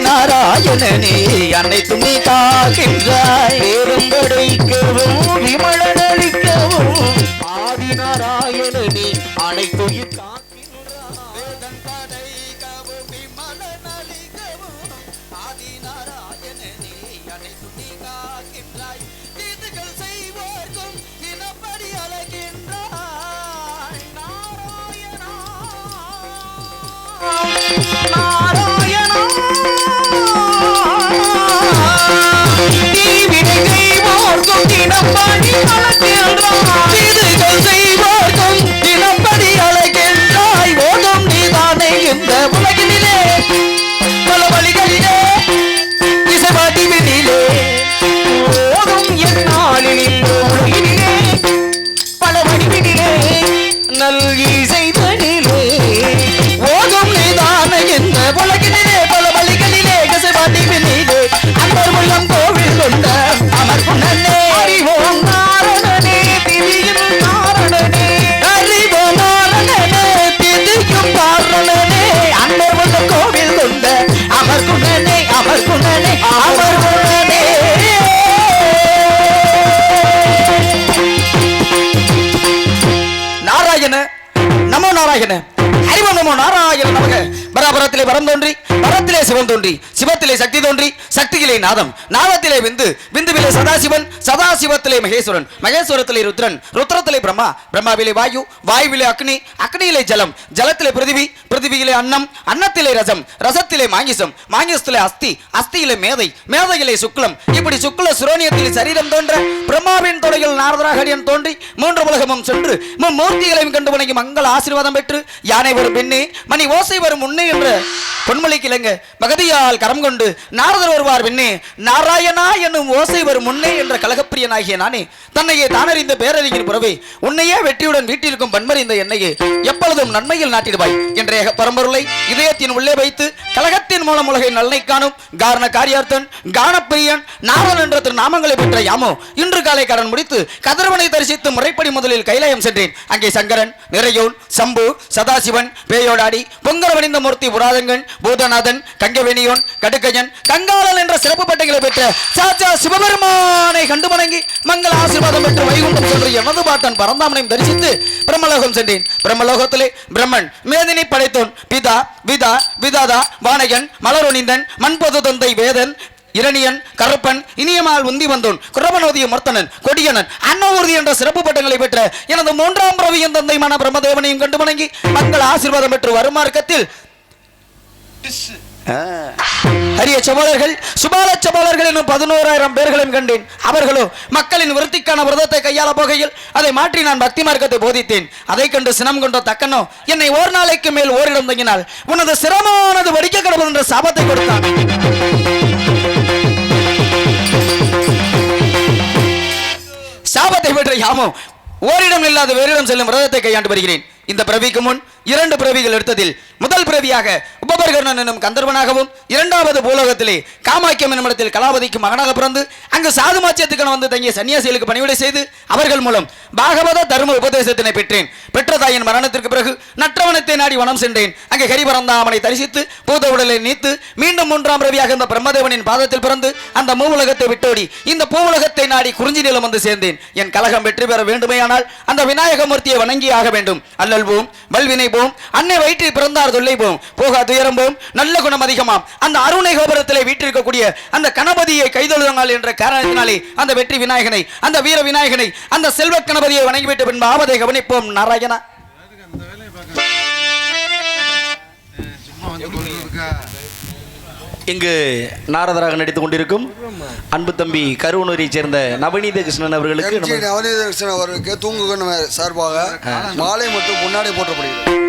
நாராயணனே அனைத்தும் நீ காக்கின்றாய். வேதம் படைக்கவும் விமலனளிக்கவும் ஆதி நாராயணனே அனைத்தும் பராபரத்திலே வரம் தோன்றி வரத்திலே சிவன் தோன்றி சிவத்திலே சக்தி தோன்றி சக்தியிலே நாதம் நாதத்திலே விந்து விந்துவிலே சதாசிவன் சதாசிவத்திலே மகேஸ்வரன் மகேஸ்வரத்திலே ருத்ரன் ருத்ரத்திலே பிரம்மா பிரம்மாவிலே வாயு வாயுவிலே அக்னி அக்னியிலே ஜலம் ஜலத்திலே பிருதிவி பிருதிவியிலே அன்னம் அன்னத்திலே ரசம் ரசத்திலே மாங்கிசம் மாங்கிசத்திலே அஸ்தி அஸ்தியிலே மேதை மேதையிலே சுக்லம் இப்படி சுக்ல சுரோனியத்திலே சரீரம் தோன்ற பிரம்மாவின் தொடையில் நாரதராகடியன் தோன்றி மூன்று உலகமும் சென்று மூர்த்திகளையும் கண்டு வணங்கி மங்கள ஆசீர்வாதம் பெற்று யானை வரும் பெண்ணே மணி ஓசை வரும் முன்னே என்ற பொன்மொழி கிழங்க மகதியால் கரம் கொண்டு நாரதர் வருவார் பெண்ணே நாராயணா என்னும் ஓசை வரும் முன்னே என்ற கலகப்பிரியனாகிய நானே தன்னையே தானறிந்த பேரறிஞர் புறவே உன்னையே வெற்றியுடன் வீட்டிற்கும் பண்பறிந்த என்னையே எப்பொழுதும் நன்மையில் நாட்டிடுவாய் என்ற பரம்பொருளை இதயத்தின் உள்ளே வைத்து கலகத்தின் மூலம் உலகை நன்மை காணும் காரண காரியார்த்தன் கானப்பிரியன் நாரன் என்ற திரு நாமங்களை பெற்ற யாமோ இன்று காலை கடன் முடித்து கதிரவனை தரிசித்து முறைப்படி முதலில் கைலாயம் சென்றேன். அங்கே சங்கரன் நிறையோன் சம்பு சதாசிவன் பேயோடாடி பொங்கரவணிந்த மூர்த்தி புராதங்கன் பூதநாதன் கங்கவேணியோன் கடுக்கையன் கங்காளன் என்ற சிறப்பு பட்டைகளை பெற்ற சாச்சா சிவபெருமானை கண்டு வணங்கி மங்கள ஆசீர்வாதம் பெற்று வைகுண்டம் சென்று எனது பாட்டன் பரந்தாமனையும் தரிசித்து பிரம்மலோகம் சென்றேன். பிரம்மலோகத்திலே பிரம்மன் மேதினை படைத்தோன் பிதா விதா விதாதா வானகன் மலரொணிந்தன் மண்பொது தொந்தை வேதன் இரணியன் கருப்பன் இனியமால் உந்தி வந்தோன் குரபனோதிய மர்த்தனன் கொடியனன் அன்னவூர்தி என்ற சிறப்பு பட்டங்களை பெற்ற எனது மூன்றாம் பிரவியின் தந்தைமான பிரம்மதேவனையும் கண்டு வணங்கி மங்கள ஆசீர்வாதம் பெற்று வருமார்க்கத்தில் அரிய சபோதர்கள் சுபால சபோதர்கள் என்னும் 11,000 பேர்களையும் கண்டேன். அவர்களோ மக்களின் விருத்திக்கான விரதத்தை கையாள போகையில் அதை மாற்றி நான் பக்தி மார்க்கத்தை போதித்தேன். அதை கண்டு சினம் கொண்ட தக்கனோ என்னை ஓர் நாளைக்கு மேல் ஓரிடம் தங்கினால் உனது சிரமானது வடிக்க கிடப்பது என்ற சாபத்தை கொடுத்தான். சாபத்தை பெற்ற யாமோ ஓரிடம் இல்லாத வேறிடம் செல்லும் விரதத்தை கையாண்டு வருகிறேன். இந்த பிறவிக்கு முன் 2 பிறவிகள் எடுத்ததில் முதல் பிறவியாக உபபர்கர்ணன் என்னும் கந்தர்வனாகவும் இரண்டாவது பூலோகத்திலே காமாக்கியம் என்னும் இடத்தில் கலாபதிக்கு மகனாக பிறந்து அங்கு சாதுமாச்சியத்துக்கு வந்து தங்கிய சன்னியாசிகளுக்கு பணிவிடை செய்து அவர்கள் மூலம் பாகவத தர்ம உபதேசத்தினை பெற்றேன். பெற்ற தாயின் மரணத்திற்கு பிறகு நற்றவனத்தை நாடி வனம் சென்றேன். அங்கே ஹரிபரந்தாமனை தரிசித்து பூத உடலை நீத்து மீண்டும் 3ஆம் பிறவியாக இந்த பிரம்மதேவனின் பாதத்தில் பிறந்து அந்த மூவுலகத்தை விட்டோடி இந்த பூவுலகத்தை நாடி குறிஞ்சி நிலம் வந்து சேர்ந்தேன். என் கலகம் வெற்றி பெற வேண்டுமேயானால் அந்த விநாயகமூர்த்தியை வணங்கி ஆக வேண்டும். அல்லல்வோம் வல்வினை போம் அன்னை வயிற்றில் பிறந்தார் தொல்லை போம் போகா துயரம் போம் நல்ல குணம் அதிகமாம் அந்த அருணை கோபுரத்திலே வீற்றிருக்கக்கூடிய அந்த கணபதியை கைதொழுங்கள் என்ற காரணத்தினாலே அந்த வெற்றி விநாயகனை அந்த வீர விநாயகனை அந்த செல்வ கணபதியை வணங்கிவிட்டு பின்பு ஆவதை கவனிப்போம். நாராயணா இங்கு நாரதராக நடித்துக் கொண்டிருக்கும் அன்பு தம்பி கருவனூரை சேர்ந்த நவநீத கிருஷ்ணன் அவர்களுக்கு நவநீத கிருஷ்ணன் அவர்களுக்கு தூங்குகன் சார்பாக மாலை மட்டும் முன்னாடி போற்றப்படுகிறது.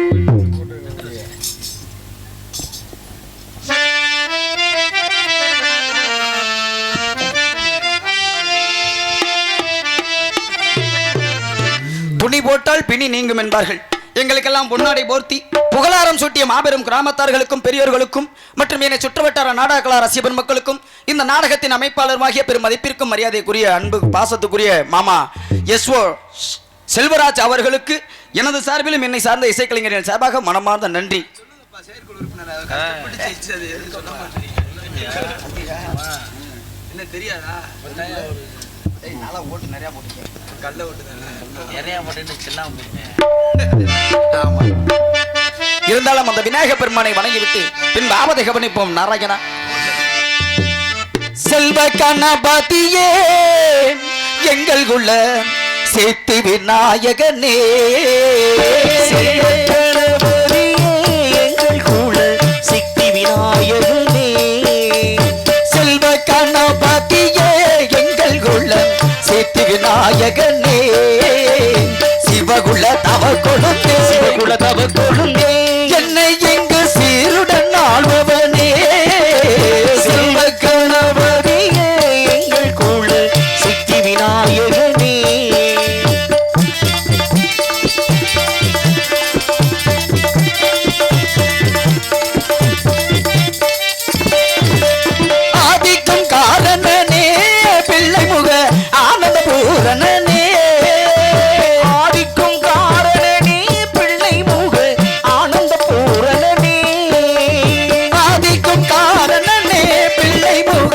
துணி போட்டால் பிணி நீங்கும் என்பார்கள். எங்களுக்கெல்லாம் பொன்னாடை போர்த்தி புகழாரம் சூட்டிய மாபெரும் கிராமத்தார்களுக்கும் பெரியோர்களுக்கும் மற்றும் என்னை சுற்றுவட்டார நாடக கலா ரசிகர் மக்களுக்கும் இந்த நாடகத்தின் அமைப்பாளருமாகிய பெரும் மதிப்பிற்கும் மரியாதைக்குரிய அன்பு பாசத்துக்குரிய மாமா எஸ்ஓ செல்வராஜ் அவர்களுக்கு எனது சார்பிலும் என்னை சார்ந்த இசைக்கலைஞரின் சார்பாக மனமார்ந்த நன்றி. என்ன தெரியாதா? நல்லா ஓட்டு நிறைய போட்டு கல்ல ஓட்டு நிறைய போட்டு சின்ன இருந்தாலும் அந்த விநாயக பெருமானை வணங்கிவிட்டு பின் பாவத்தை கவனிப்போம். நாராயணா செல்வ கணபதியே எங்கள் குல சேத்தி விநாயகனே, செல்வ கணபதியே எங்கள் குல சித்தி விநாயகனே, செல்வ கணபதியே எங்கள் குல சேத்தி விநாயகனே, சிவகுல தவ கொழுந்தே, சிவகுல தவ கொழுந்தே, என்னை எங்கு சீருடன் ஆள்பவனே, செல்வ கணபதியே எங்கள் குல சித்தி விநாயகனே, ஆதிக்கம் காரணனே, பிள்ளை முக ஆனந்த பூரணனே, ஆதிக்கும் காரணனே, பிள்ளை முக ஆனந்த பூரணனே, ஆதிக்கும் காரணனே, பிள்ளை முக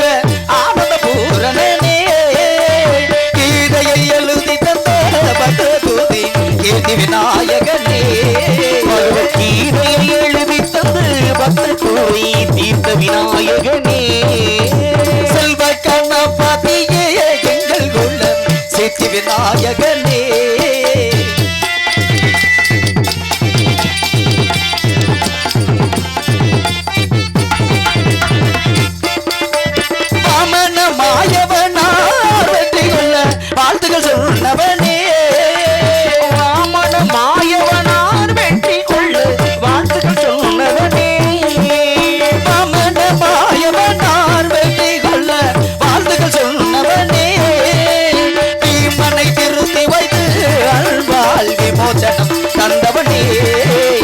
ஆனந்த பூரணனே, கீதையை எழுதி தந்த பகவதி கீர்த்தி விநாயகனே, கீதையை எழுதி தந்து பக்த கூறி தீர்த்த விநாயகனே, செல்வ கணபதியே எங்கள் குலம் சித்தி விநாயகனே, வாமன மாயவனார் வெற்றி கொள்ள வாழ்த்துகள் சொன்னவனே, வாமன மாயவனார் வெற்றி கொள்ள வாழ்த்துக்கள் சொன்னவனே, வாமன மாயவனார் வெற்றி கொள்ள வாழ்த்துகள் சொன்னவனே, பீமனை திருத்தி வைத்து அல்வாழ் விமோசனம் தந்தவனே,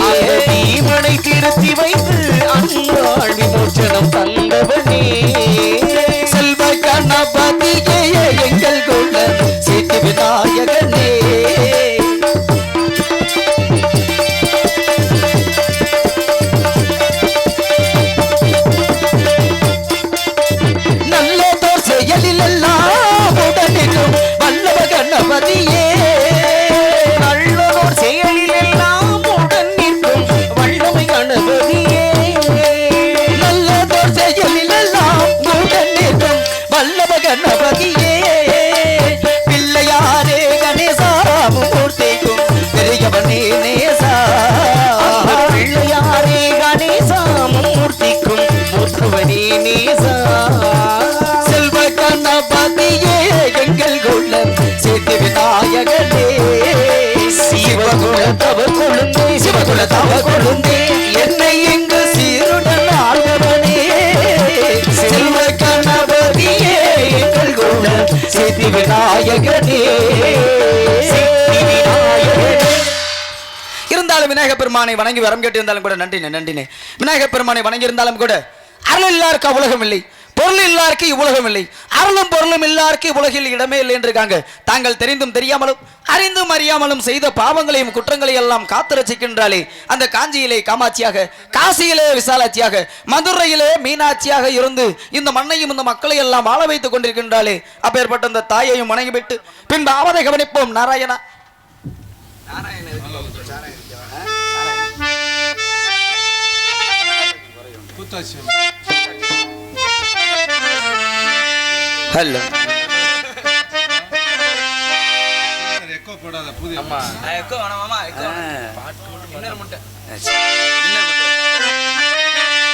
அந்த பீமனை திருத்தி வைத்து அன்பாள் விமோச்சனம் தந்தவனே, செல்வ கணபதியே எங்கள் குல சித்தி விநாயகனே, நல்லதோர் செயலில் எல்லாம் உடனிலும் வல்லவ கணபதியே, நல்லதோர் செயலில் எல்லாம் உடன் நிற்கும் வல்லமை கணபதியே, நல்லதோர் செயலில் எல்லாம் உடன் நிற்கும் வல்லவ கணபதியே, பிள்ளையாரே கணேசா மூர்த்திக்கும் பெரியவனே நேசா, பிள்ளையாரே கணேசா மூர்த்திக்கும் மூர்த்தவனே நேசா, செல்வ கணபதியே எங்கள் குலம் சித்தி விநாயகனே, சிவகுல தவ கொழுந்தே, சிவகுல தவ கொழுந்தே, என்னை எங்கு சீருடன் ஆள்பவனே, செல்வ கணபதியே எங்கள் குலம் சித்தி விநாயகனே, சித்தி விநாயகனே. இருந்தாலும் விநாயக பெருமானை வணங்கி வரம் கேட்டிருந்தாலும் கூட நன்றினே நன்றினே, விநாயக பெருமானை வணங்கி இருந்தாலும் கூட அருள் இல்லாருக்கு உலகம் இல்லை, பொருள் இல்லாருக்கு இவ்வுலகம் இல்லை, அருளும் பொருளும் இல்லாருக்கு உலகில் இடமே இல்லை என்று இருக்காங்க. தாங்கள் தெரிந்தும் தெரியாமலும் அறிந்தும் அறியாமலும் செய்த பாவங்களையும் குற்றங்களையும் எல்லாம் காத்து ரசிக்கின்றாலே அந்த காஞ்சியிலே காமாட்சியாக, காசியிலே விசாலாட்சியாக, மதுரையிலே மீனாட்சியாக இருந்து இந்த மண்ணையும் இந்த மக்களை எல்லாம் வாழ வைத்துக் கொண்டிருக்கின்றாலே அப்பேற்பட்ட அந்த தாயையும் வணங்கிவிட்டு பின்பு ஆவதை கவனிப்போம். Narayana hello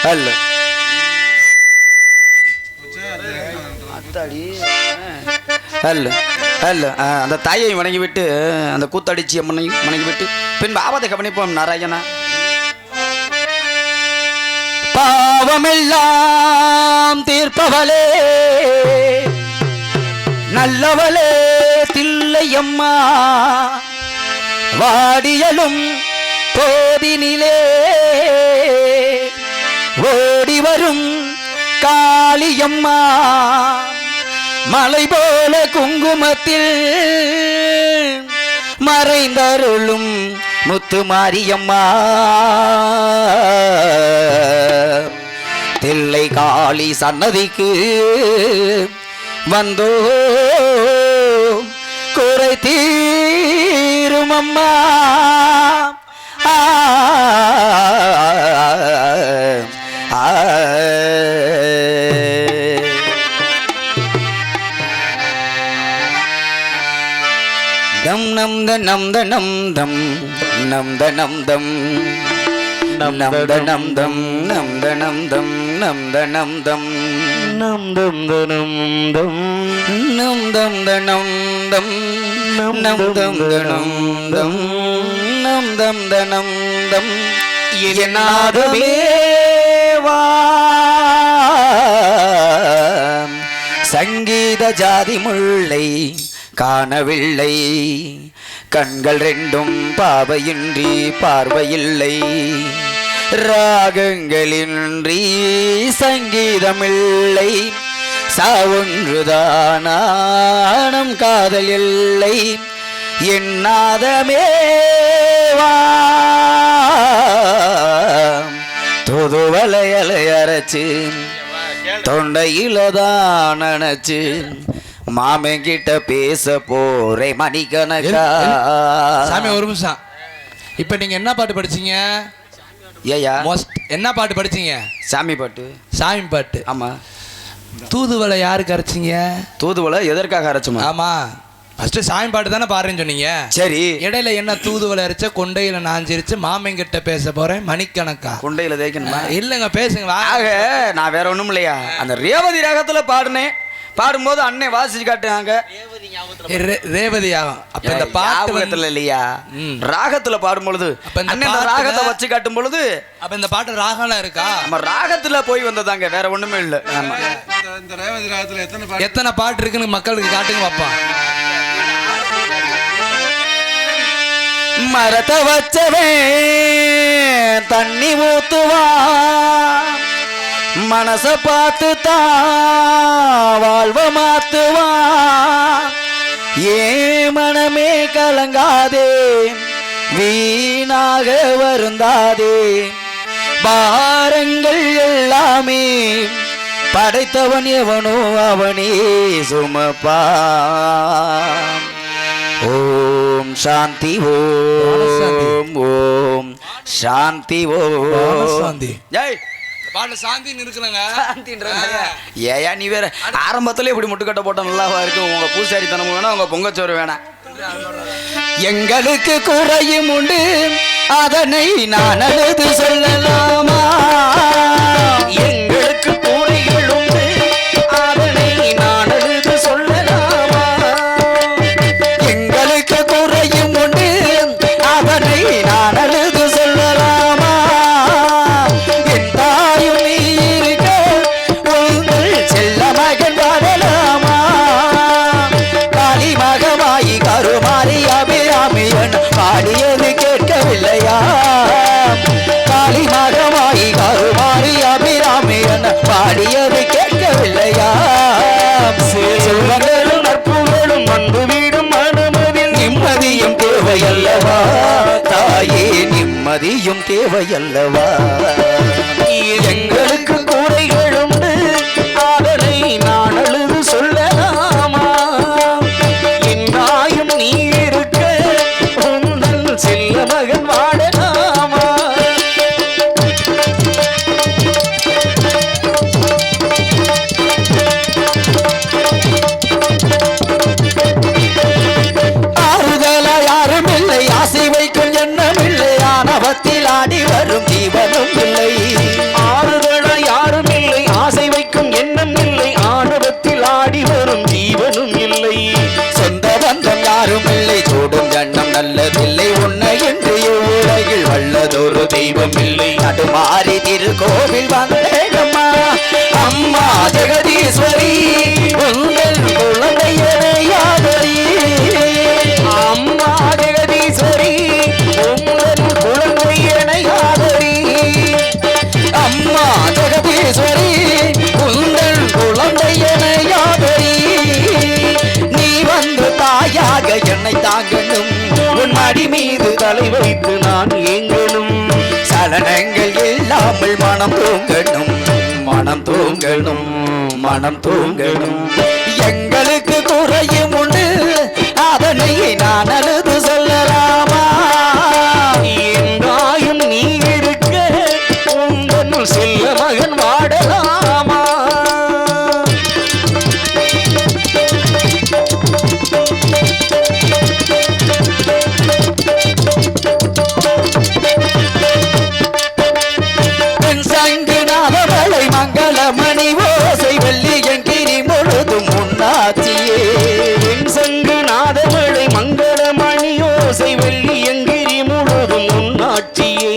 hello hello hello அந்த தாயை வணங்கிவிட்டு அந்த கூத்தடிச்சி அம்மனையும் வணங்கிவிட்டு பின்பு ஆபத்தை கவனிப்போம். நாராயணா பாவமெல்லாம் தீர்ப்பவளே நல்லவளே தில்லையம்மா, வாடியலும் போதினிலே ஓடி வரும் காளியம்மா, மலை போல குங்குமத்தில் மறைந்தருளும் முத்துமாரியம்மா, தில்லை காளி சன்னதிக்கு வந்தோ குறை தீரும் அம்மா. ஆ தம் நம் த நம் த நம் தம் நம் த நம் தம் நம் த நம் தம் நம் த நம் தம் நம் த நம் தம் நம் தம் த நம் தம் நம் தம் த நம் தம் நம் தம் த நம் தம் நம் தம் த நம் தம் என்னாதவே வா சங்கீத ஜாதி முல்லை காணவில்லை கண்கள் ரெண்டும் பாவையின்றி பார்வையில்லை ராகங்களின்றி சங்கீதமில்லை சாவொன்றுதானம் காதல் இல்லை என்னாதமேவா தொதுவலை அலை அரைச்சு தொண்டையிலதான் நினைச்சு மாமன் கிட்ட பேச போறே மணிக்கணக்கா. சாமி ஒரு நிமிஷம். இப்ப நீங்க என்ன பாட்டு படிச்சீங்க? ஏயா என்ன பாட்டு படிச்சீங்க? சாமி பாட்டு. சாமி பாட்டு. ஆமா. தூதுவளை யாருக்கு அரைச்சிங்க? தூதுவளை எதற்காக அரைச்சுமா? ஆமா, ஃபர்ஸ்ட் சாமி பாட்டு தானே பாருன்னு சொன்னீங்க. சரி. இடையில என்ன தூதுவளை அரைச்ச கொண்டையில நான் சிரிச்சு மாமன் கிட்ட பேச போறேன் மணிக்கணக்கா? கொண்டையில தேய்க்கணுமா? இல்லைங்க, பேசுங்க. நான் வேற ஒண்ணும் இல்லையா, அந்த ரேவதி ராகத்துல பாடுனேன். பாடும்போது அண்ணே வாசிச்சு காட்டுனாங்க. ரேவதி யாகம். அப்ப இந்த பாட்டு இல்லையா, ராகத்துல பாடும் பொழுது அண்ணன் ராகத்தை வச்சு காட்டும் பொழுது அப்ப இந்த பாட்டு ராகம்லாம் இருக்கா? நம்ம ராகத்துல போய் வந்ததாங்க, வேற ஒண்ணுமே இல்ல. ஆமா. இந்த ரேவதி ராகத்துல எத்தனை பாட்டு இருக்குன்னு மக்களுக்கு காட்டுங்க பாப்பா. மரத்தை வச்சவே தண்ணி ஊத்துவா, மனச பார்த்து தான் வாழ்வ மாத்துவா. ஏ மனமே கலங்காதே, வீணாக வருந்தாதே, பாரங்கள் எல்லாமே படைத்தவன் எவனோ அவனே சுமப்பா. ஓம் சாந்தி ஓம் ஓம் சாந்தி ஓம். ஜெய் பாட்டு சாந்தின்னு இருக்குலங்க. ஏயா நீ வேற ஆரம்பத்துல இப்படி முட்டுக்கட்டை போட்ட நல்லாவா இருக்கு? உங்க பூசாரித்தனம் வேணா, உங்க பொங்கச்சோறு வேணாம். எங்களுக்கு குறையும் உண்டு, அதனை நான் அழுது சொல்லலாமா? எங்களுக்கு குறைகள் உண்டு, அதனை நான் அழுது சொல்லலாமா? எங்களுக்கு குறையும் உண்டு, அதனை நான் அழுது சொல்லலாமா? என் தாயும் நீ இருக்க உங்கள் செல்ல மகன் வாழலாமா? காளி மகமாயி கருமாறி அபிராமியன் பாடியது கேட்கவில்லையா? காளி மகமாயி கருமாறி அபிராமியன் பாடியது கேட்கவில்லையா? செல்வங்களும் நட்புகளும் அன்பு வீடும் அனுமதியில் நிம்மதியும் தேவையல்லவா? தாயே நிம்மதியும் தேவையல்லவா? எங்களுக்கு கூரைகள் உண்டு, அதனை நான் அழுது சொல்லலாமா? என்னாயும் நீ இருக்க உந்தன் செல்ல மகன் வாழலாமா? ஆறுதல யாரும் இல்லை, ஆசை வைக்கும் எண்ணம் இல்லை, ஆணவத்தில் ஆடி வரும் ஜீவனும் இல்லை. ஆறுதல யாரும் இல்லை, ஆசை வைக்கும் எண்ணம் இல்லை, ஆணவத்தில் ஆடி வரும் ஜீவனும் இல்லை. சொந்த பந்தம் யாரும் இல்லை, சூடும் எண்ணம் நல்லதில்லை, உன்னை என்று உலகில் வல்லதொரு தெய்வம் இல்லை. நடுமாறி திருக்கோவில் வந்தேனம்மா, அம்மா ஜெகதீஸ்வரி உங்கள் குழந்தையனை யாதரி. அம்மா ஜெகதீஸ்வரி உங்கள் குழந்தையனை யாதரி. அம்மா ஜெகதீஸ்வரி உங்கள் குழந்தையனை யாதரி. நீ வந்து தாயாக என்னை தாங்கணும், உன் மடி மீது தலை வைத்து நான் ஏங்கணும். சலனங்கள் இல்லாமல் மனம் தூங்கணும், மனம் மனம் தூங்கணும் மனம் தூங்கணும். எங்களுக்கு குறையும் உண்டு அதனை நான் அழுது சொல்லலாமா? என்றாயும் நீ இருக்க உங்கள் செல்ல மகன் வாடலாமா? சங்குநாதமலை மங்களமணி ஓசை வெள்ளியன் கிரி முழுதும் உன்னாட்சியே. சங்குநாதமலை மங்களமணி ஓசை வெள்ளியங்கிரி முழுதும் உன்னாட்சியே.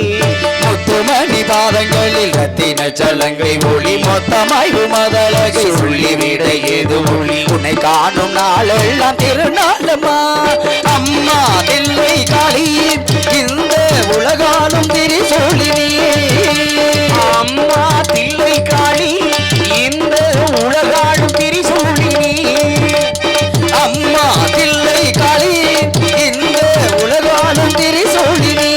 முத்துமணி பாதங்களில் ரத்தின சலங்கை ஒளி மொத்தமாய் உமதழகை சொல்லிவிட ஏது ஒளி. உன்னை காணும் நாளெல்லாம் திருநாளம்மா அம்மா தில்லை காளி இந்த உலகாலும் திரிசூலினியே. அம்மா தில்லை காளி இந்த உலகாடும் திரிசூலினி. அம்மா தில்லை காளி இந்த உலகாலும் திரிசூலினி.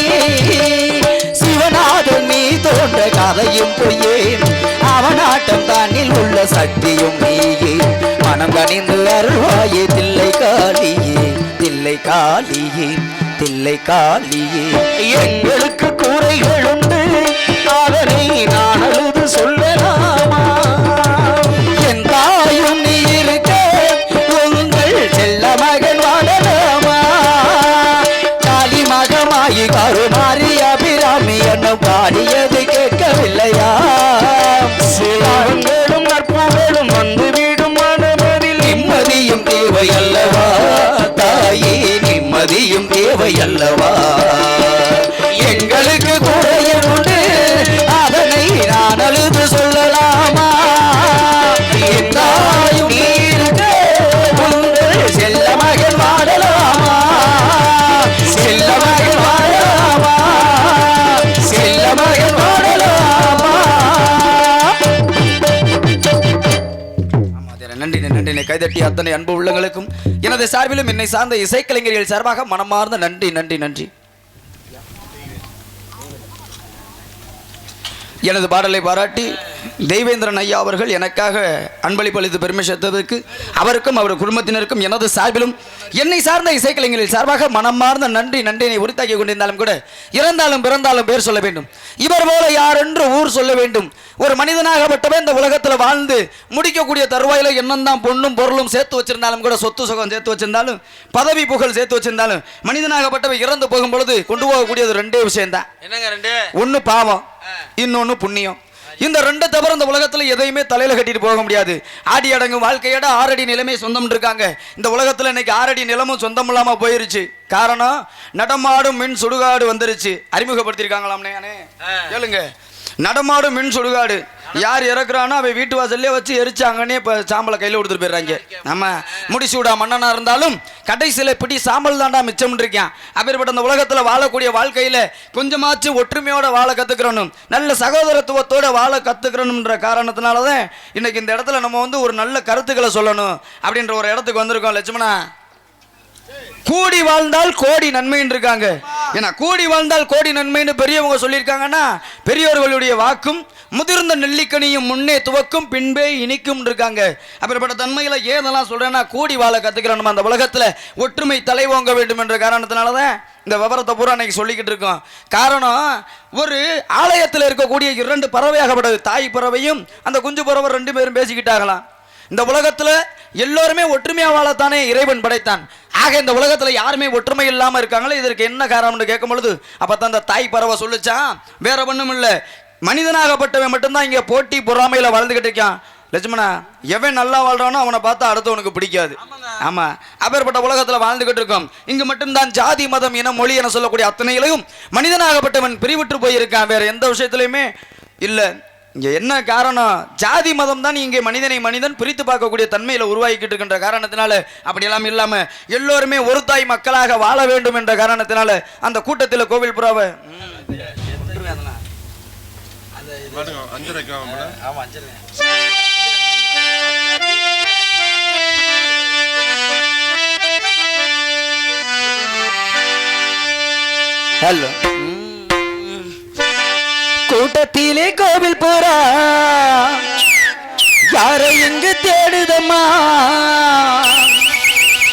சிவநாதன் நீ தோன்ற கதையும் பொய்யே அவனாட்டம் தானில் உள்ள சக்தியும் நீயே. மனம் கனிந்து அருள்வாயே தில்லை காளியே தில்லை காளியே தில்லை காளியே. எங்களுக்கு கூரைகள் உண்டு அதனை நான் அழுது சொல்லலாமா? என் தாயும் நீ இருக்க உங்கள் செல்ல மகன் வாழலாமா? காளி மகமாயி கருமாறி அபிராமி என்ன பாடியது கேட்கவில்லையா? சிவங்களும் நற்புகளும் வந்து விடும் மனமதில் நிம்மதியும் தேவை அல்லவா தாயே நிம்மதியும் தேவை அல்லவா? எங்களுக்கு குறையும் உண்டு அதனை நான் அழுது சொல்லலாமா? என் தாயும் நீ இருக்க உங்கள் செல்ல மகன் வாழலாமா? செல்ல மகன் வாழலாமா? செல்ல மகன் வாழலாமா? நன்றி நன்றி. கைதட்டி அத்தனை அன்பு உள்ளங்களுக்கும் எனது சார்பிலும் என்னை சார்ந்த இசைக்கலைஞர்கள் சார்பாக மனமார்ந்த நன்றி நன்றி நன்றி. எனது பாடலை பாராட்டி தெய்வேந்திரன் ஐயா அவர்கள் எனக்காக அன்பளிப்பு அளித்து பெருமை சேர்த்ததற்கு அவருக்கும் அவர் குடும்பத்தினருக்கும் எனது சார்பிலும் என்னை சார்ந்த இசைக்கலைஞர்கள் சார்பாக மனமார்ந்த நன்றி நன்றினை உரித்தாக்கி கொண்டிருந்தாலும் கூட இறந்தாலும் பிறந்தாலும் பேர் சொல்ல வேண்டும். இவர் போல யார் என்று ஊர் சொல்ல வேண்டும். ஒரு மனிதனாகப்பட்டவன் இந்த உலகத்தில் வாழ்ந்து முடிக்கக்கூடிய தருவாயில என்னந்தான் பொண்ணும் பொருளும் சேர்த்து வச்சிருந்தாலும் கூட சொத்து சுகம் சேர்த்து வச்சிருந்தாலும் பதவி புகழ் சேர்த்து வச்சிருந்தாலும் மனிதனாகப்பட்டவன் இறந்து போகும் பொழுது கொண்டு போகக்கூடியது ரெண்டே விஷயம் தான். என்னங்க ரெண்டு? ஒன்னு பாவம் இன்னொன்னு புண்ணியம். இந்த ரெண்டு தவிர இந்த உலகத்துல எதையுமே தலையில கட்டிட்டு போக முடியாது. ஆடி அடங்கும் வாழ்க்கையோட 6 அடி நிலமே சொந்தம் இருக்காங்க. இந்த உலகத்துல இன்னைக்கு 6 அடி நிலமும் சொந்தம் இல்லாம போயிருச்சு. காரணம் நடமாடும் மின் சுடுகாடு வந்துருச்சு. அறிமுகப்படுத்திருக்காங்களாம்னே கேளுங்க. நடமாடும் மின் சுடுகாடு யார் இறக்குறானோ அவன் வீட்டு வாசல்லே வச்சு எரிச்சாங்கன்னே இப்போ சாம்பலை கையில் கொடுத்துட்டு போயிடுறாங்க. நம்ம முடிச்சு விடா மன்னனா இருந்தாலும் கடைசியில் பிடி சாம்பல் தாண்டா மிச்சம் இருக்கான். அப்பேற்பட்ட அந்த உலகத்தில் வாழக்கூடிய வாழ்க்கையில் கொஞ்சமாச்சும் ஒற்றுமையோட வாழ கற்றுக்கிறணும், நல்ல சகோதரத்துவத்தோட வாழ கற்றுக்கிறணுன்ற காரணத்தினால தான் இன்னைக்கு இந்த இடத்துல நம்ம வந்து ஒரு நல்ல கருத்துக்களை சொல்லணும் அப்படின்ற ஒரு இடத்துக்கு வந்திருக்கோம். லட்சுமணா, கூடி வாழ்ந்தால் கோடி நன்மைன்னு இருக்காங்க. ஏன்னா கூடி வாழ்ந்தால் கோடி நன்மைன்னு பெரியவங்க சொல்லியிருக்காங்கன்னா பெரியவர்களுடைய வாக்கும் முதிர்ந்த நெல்லிக்கனியும் முன்னே துவக்கும் பின்பே இனிக்கும் இருக்காங்க. அப்படிப்பட்ட தன்மையில ஏதெல்லாம் சொல்றேன்னா கூடி வாழ கத்துக்கிறோம். நம்ம அந்த உலகத்துல ஒற்றுமை தலைவோங்க வேண்டும் என்ற காரணத்தினாலதான் இந்த விவரத்தை பூரா அன்னைக்கு சொல்லிக்கிட்டு இருக்கோம். காரணம், ஒரு ஆலயத்தில் இருக்கக்கூடிய 2 பறவையாகப்பட்டது, தாய் பறவையும் அந்த குஞ்சு பறவை 2 பேரும் பேசிக்கிட்டாங்களாம். இந்த உலகத்துல எல்லோருமே ஒற்றுமையா வாழத்தானே இறைவன் படைத்தான். ஆக இந்த உலகத்துல யாருமே ஒற்றுமை இல்லாம இருக்காங்களே, இதற்கு என்ன காரணம்னு கேட்கும் பொழுது அப்பதான் அந்த தாய் பறவை சொல்லுச்சான், வேற ஒண்ணும் இல்ல, மனிதனாகப்பட்டவன் மட்டும்தான் இங்க போட்டி பொறாமையில வாழ்ந்துகிட்டு இருக்கான். லட்சுமணா, எவன் நல்லா வாழ்றானோ அவனை பார்த்தா அடுத்தவனுக்கு பிடிக்காது. ஆமா, அப்பேற்பட்ட உலகத்துல வாழ்ந்துகிட்டு இருக்கோம். இங்கு மட்டும்தான் ஜாதி மதம் இன மொழி என சொல்லக்கூடிய அத்தனையிலையும் மனிதனாகப்பட்டவன் பிரிவிட்டு போயிருக்கான். வேற எந்த விஷயத்திலையுமே இல்ல. இங்க என்ன காரணம், ஜாதி மதம் தான் இங்கே மனிதனை மனிதன் பிரித்து பார்க்கக்கூடிய தன்மையில உருவாக்கிட்டு இருக்கின்ற காரணத்தினால அப்படி எல்லாம் இல்லாம எல்லோருமே ஒரு தாய் மக்களாக வாழ வேண்டும் என்ற காரணத்தினால அந்த கூட்டத்தில் கோவில் புறாவை ஹலோ கூட்டத்திலே கோவில் புறா யாரை எங்கு தேடுதம்மா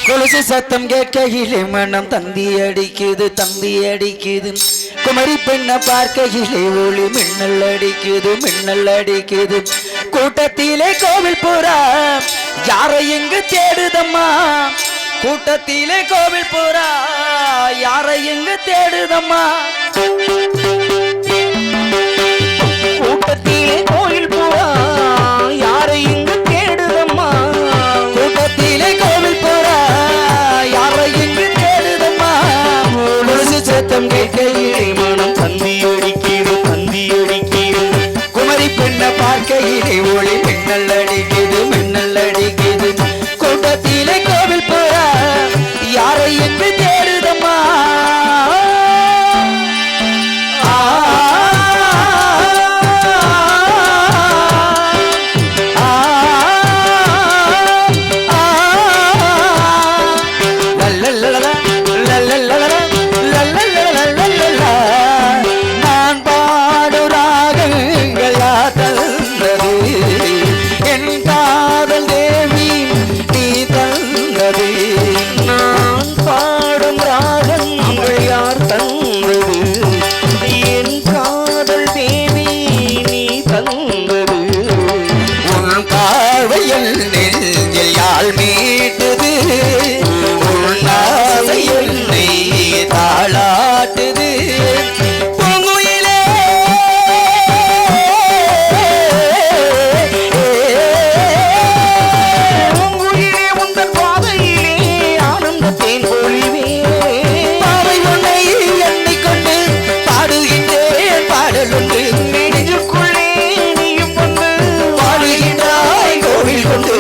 கொலுசு சத்தம் கேட்கையிலே மனம் தந்தி அடிக்குது குமரி பெண்ணை பார்க்கையிலே ஒளி மின்னல் அடிக்குது கூட்டத்திலே கோவில் புறா யாரை எங்கு தேடுதம்மா கூட்டத்திலே கோவில் புறா யாரை எங்கு தேடுதம்மா கூட்டத்திலே கோயில் புறா யாரை இங்கு தேடுதம்மா கூட்டத்திலே கோவில் புறா யாரை எங்கு தேடுதம்மா கொலுசு சத்தம் கேட்கையிலே மனம் தந்தி அடிக்கிறது குமரி பெண்ணை பார்க்கையிலே ஒளி மின்னல் அடிக்குது கூட்டத்திலே கோவில் போறா யாரை என்று தேடுதம்மா நான் பாடும் ராகங்கள் தந்தது என் காதல் தேவி நீ தந்தது நான் பாடும் ராகங்கள் யார் தந்தது என் காதல் தேவி நீ தந்தது உன் பார்வையில் நெஞ்சில் யாழ் மீட்டுது உன் ஆசை என்னை தாளாட்டுது பூங்குயிலே உங்குயிலே உந்தன் பாதையிலே ஆனந்தத்தேன் பொழிவே பாவை உன்னை எண்ணிக்கொண்டு பாடுகின்றேன் பாடலுண்டு நெஞ்சுக்குள்ளே நீயும் வந்து பாடுகின்றாய் கோவில் கொண்டு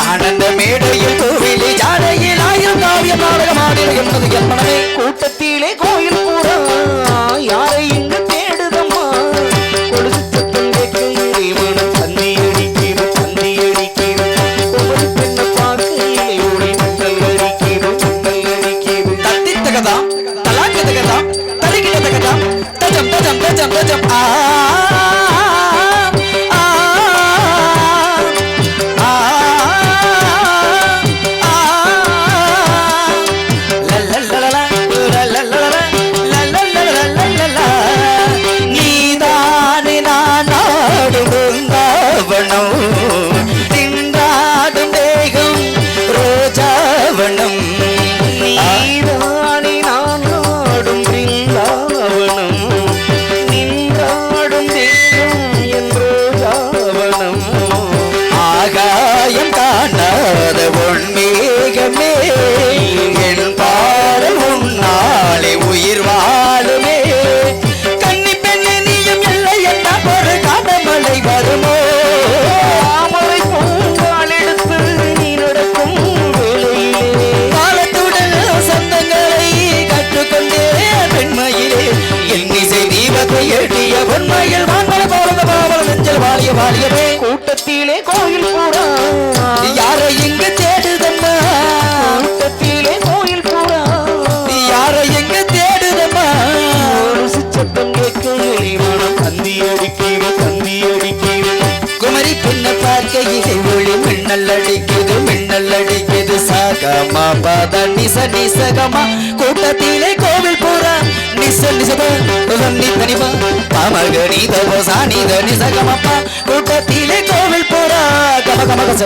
ஆனந்த மேடையில் கோவிலே ஜாடையில் ஆயிரம் காவியம் நாடகமாடின என்பது என் மனமே கூட்டத்திலே கோயில் புறா யாரை இங்கு தேடுதம்மா கொலுசு சத்தம் கேட்கையிலே மனம் தந்தி அடிக்கிறது ஒவ்வொரு பெண்ணை பார்க்கையிலே ஒளி மின்னல் அடிக்கிறது தத்தித்தகதாம் தலாக்கதகதாம் தரிகிடதகதாம் தஜம் ஆ ஆ ஆ லல்லல்லலலா லல்லல்லலலா நீதானே நான் நாடும் பிருந்தாவனம் நின்றாடும் தேகம் ரோஜாவனம் நீதானே நான் நாடும் பிருந்தாவனம் நின்றாடும் தேகம் என்றோ ஜாவனம் ஆகாயம் காணாத உன்மேகமே என் பாடல் உன்னாலே உயிர் வாழுமே கன்னி பெண்ணே நீயும் இல்லை என்ன ஒரு காணமலை வருமோ தாமரை பூங்கால் எடுத்து நீ நடக்கும் வேளையிலே காலத்துடன் சொந்தங்களை கற்றுக்கொண்டே பெண்மையிலே என் இசை தீபத்தை எட்டிய பொன்மையில் வான்மலை போல பாவல் நெஞ்சல் வாழியவே கூட்டத்திலே கோயில் புறா யாரை இங்கு தேடுதம்மா கூட்டத்திலே கோயில் புறா யாரை எங்கு தேடுதம்மா கொலுசு சத்தம் கேட்கையிலே மனம் தந்தி அடிக்கிறது குமரி பெண்ணை பார்க்கையிலே ஒளி மின்னல் அடிக்குது சாகமா பாத நிசகமா கூட்டத்திலே கோவில் போறா நிசப தனிமா பாமகனி தோசானித நிசகமப்பா கூட்டத்திலே கோவில் போறா கமகமகச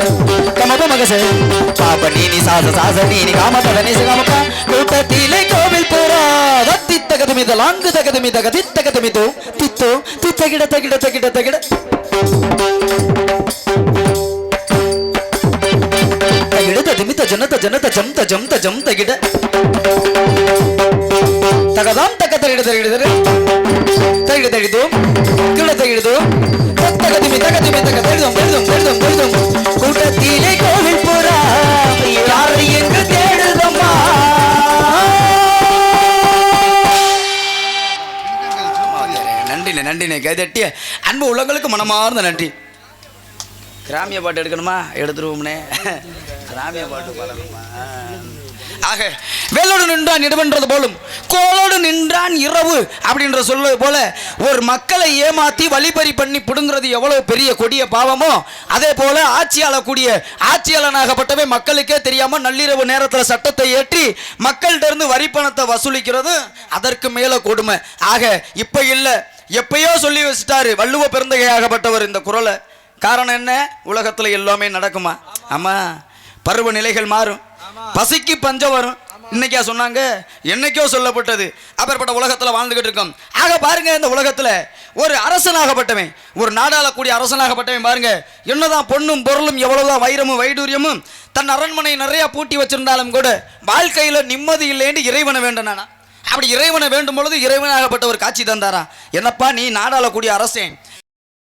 பாபனி சாச நீ காமபத நிசகமப்பா கூட்டத்திலே கோவில் போறா தத்தித்தகதுமித லாங்கு தகதுமித கதித்தகதுமிதோ தித்தோ தித்தகிட தகிட தகிட ஜனத ஜம் தகிட தகதாம் தக தகிட தகிடதோ கிடதகிடதோ தகதுமி தக தெழுதும் கூட்டத்திலே கோவில் போறா யாரை எங்கு தேடுதம்மா நன்றினே கைதட்டிய அன்பு உள்ளங்களுக்கு மனமார்ந்த நன்றி. கிராமிய பாட்டு எடுக்கணுமா எடுத்துருவோம்னே. கிராமிய பாட்டு பாடணுமா ஆக வேலோடு நின்றான் இடவென்றது போலும் கோளோடு நின்றான் இரவு அப்படின்ற சொல்வது போல ஒரு மக்களை ஏமாத்தி வழிபறி பண்ணி பிடுங்கிறது எவ்வளவு பெரிய கொடிய பாவமோ அதே போல ஆட்சியாளனாகப்பட்டவை மக்களுக்கே தெரியாம நள்ளிரவு நேரத்தில் சட்டத்தை ஏற்றி மக்கள்கிட்ட இருந்து வரி பணத்தை வசூலிக்கிறது அதற்கு மேல கொடுமை. ஆக இப்ப இல்ல எப்பயோ சொல்லி வச்சுட்டாரு வள்ளுவ பெருந்தகையாகப்பட்டவர் இந்த குறளை. காரணம் என்ன? உலகத்துல எல்லாமே நடக்குமா? ஆமா, பருவ நிலைகள் மாறும், பசிக்கு பஞ்சம் வரும். இன்னைக்கா சொன்னாங்க, என்னைக்கோ சொல்லப்பட்டது. அப்பேற்பட்ட உலகத்துல வாழ்ந்துகிட்டு இருக்கோம். ஆக பாருங்க, இந்த உலகத்துல ஒரு அரசனாகப்பட்டவன், ஒரு நாடாளக்கூடிய அரசனாகப்பட்டவன் பாருங்க, என்னதான் பொண்ணும் பொருளும் எவ்வளவுதான் வைரமும் வைடூரியமும் தன் அரண்மனை நிறைய பூட்டி வச்சிருந்தாலும் கூட வாழ்க்கையில நிம்மதி இல்லைன்னு இறைவனை வேண்டனானா? அப்படி இறைவனை வேண்டும் பொழுது இறைவனாகப்பட்ட ஒரு காட்சி தந்தாரா? என்னப்பா நீ நாடாளக்கூடிய அரசன்,